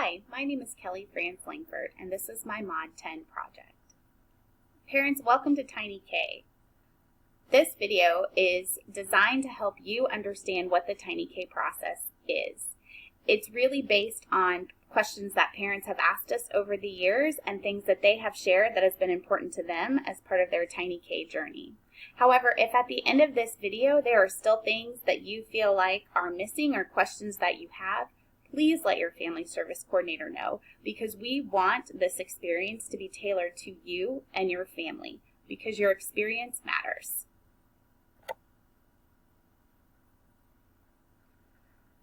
Hi, my name is Kelly Frantz-Langford, and this is my Mod 10 project. Parents, welcome to Tiny K. This video is designed to help you understand what the Tiny K process is. It's really based on questions that parents have asked us over the years and things that they have shared that has been important to them as part of their Tiny K journey. However, if at the end of this video there are still things that you feel like are missing or questions that you have, please let your family service coordinator know, because we want this experience to be tailored to you and your family, because your experience matters.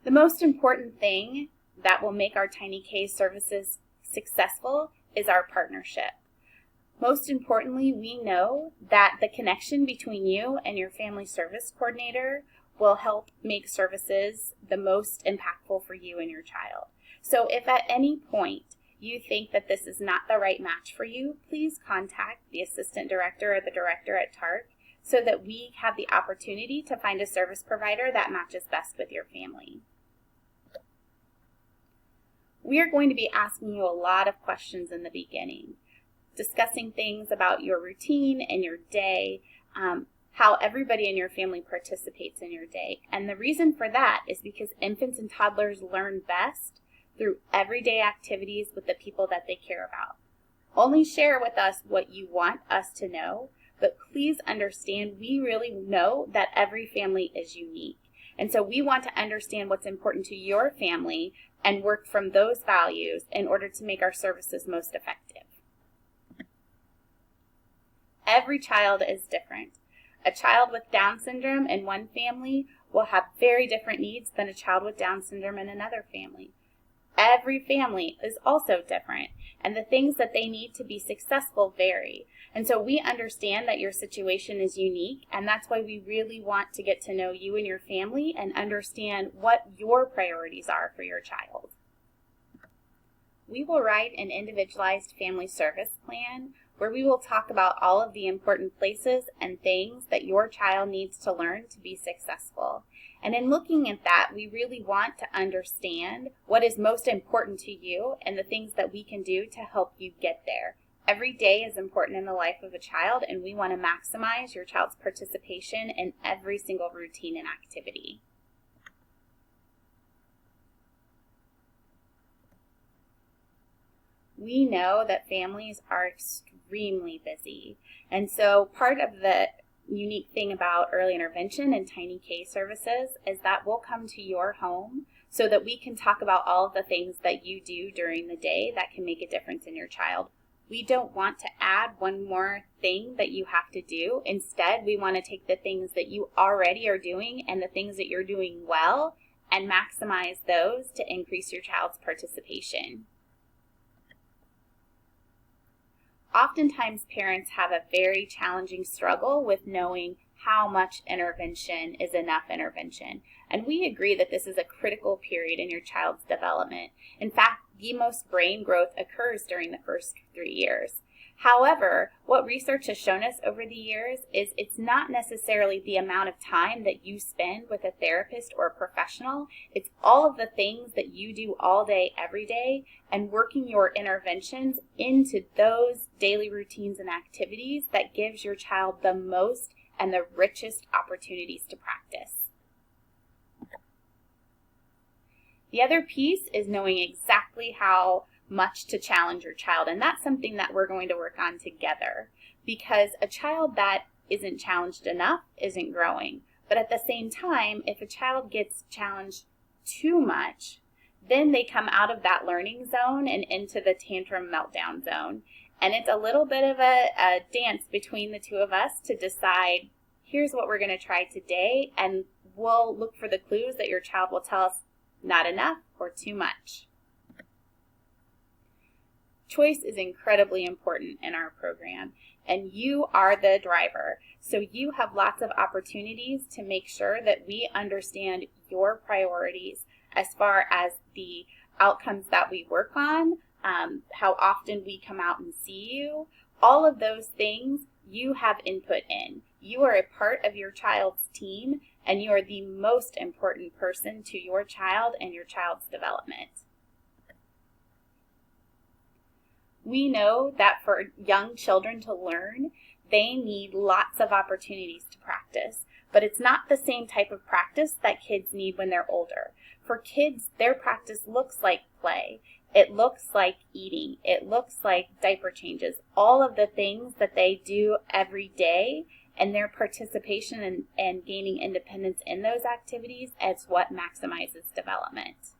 The most important thing that will make our Tiny K services successful is our partnership. Most importantly, we know that the connection between you and your family service coordinator will help make services the most impactful for you and your child. So if at any point you think that this is not the right match for you, please contact the assistant director or the director at TARC so that we have the opportunity to find a service provider that matches best with your family. We are going to be asking you a lot of questions in the beginning, discussing things about your routine and your day, how everybody in your family participates in your day. And the reason for that is because infants and toddlers learn best through everyday activities with the people that they care about. Only share with us what you want us to know, but please understand we really know that every family is unique. And so we want to understand what's important to your family and work from those values in order to make our services most effective. Every child is different. A child with Down syndrome in one family will have very different needs than a child with Down syndrome in another family. Every family is also different, and the things that they need to be successful vary. And so we understand that your situation is unique, and that's why we really want to get to know you and your family and understand what your priorities are for your child. We will write an individualized family service plan where we will talk about all of the important places and things that your child needs to learn to be successful. And in looking at that, we really want to understand what is most important to you and the things that we can do to help you get there. Every day is important in the life of a child, and we want to maximize your child's participation in every single routine and activity. We know that families are extremely busy, and so part of the unique thing about early intervention and Tiny K services is that we'll come to your home so that we can talk about all of the things that you do during the day that can make a difference in your child. We don't want to add one more thing that you have to do. Instead, we want to take the things that you already are doing and the things that you're doing well and maximize those to increase your child's participation. Oftentimes, parents have a very challenging struggle with knowing how much intervention is enough intervention. And we agree that this is a critical period in your child's development. In fact, the most brain growth occurs during the first 3 years. However, what research has shown us over the years is it's not necessarily the amount of time that you spend with a therapist or a professional. It's all of the things that you do all day, every day, and working your interventions into those daily routines and activities that gives your child the most and the richest opportunities to practice. The other piece is knowing exactly how much to challenge your child, and that's something that we're going to work on together, because a child that isn't challenged enough isn't growing. But at the same time, if a child gets challenged too much, then they come out of that learning zone and into the tantrum meltdown zone. And it's a little bit of a dance between the two of us to decide, here's what we're going to try today, and we'll look for the clues that your child will tell us not enough or too much. Choice is incredibly important in our program, and you are the driver. So you have lots of opportunities to make sure that we understand your priorities as far as the outcomes that we work on, how often we come out and see you. All of those things you have input in. You are a part of your child's team, and you are the most important person to your child and your child's development. We know that for young children to learn, they need lots of opportunities to practice, but it's not the same type of practice that kids need when they're older. For kids, their practice looks like play. It looks like eating. It looks like diaper changes. All of the things that they do every day, and their participation and gaining independence in those activities is what maximizes development.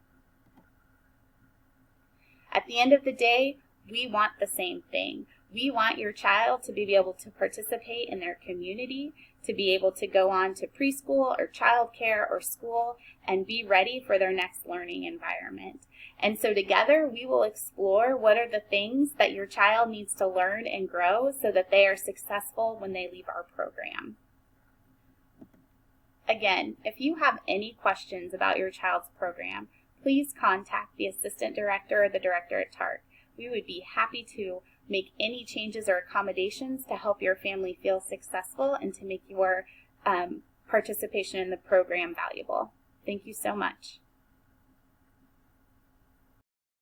At the end of the day, we want the same thing. We want your child to be able to participate in their community, to be able to go on to preschool or childcare or school and be ready for their next learning environment. And so together we will explore what are the things that your child needs to learn and grow so that they are successful when they leave our program. Again, if you have any questions about your child's program, please contact the assistant director or the director at TART. We would be happy to make any changes or accommodations to help your family feel successful and to make your participation in the program valuable. Thank you so much.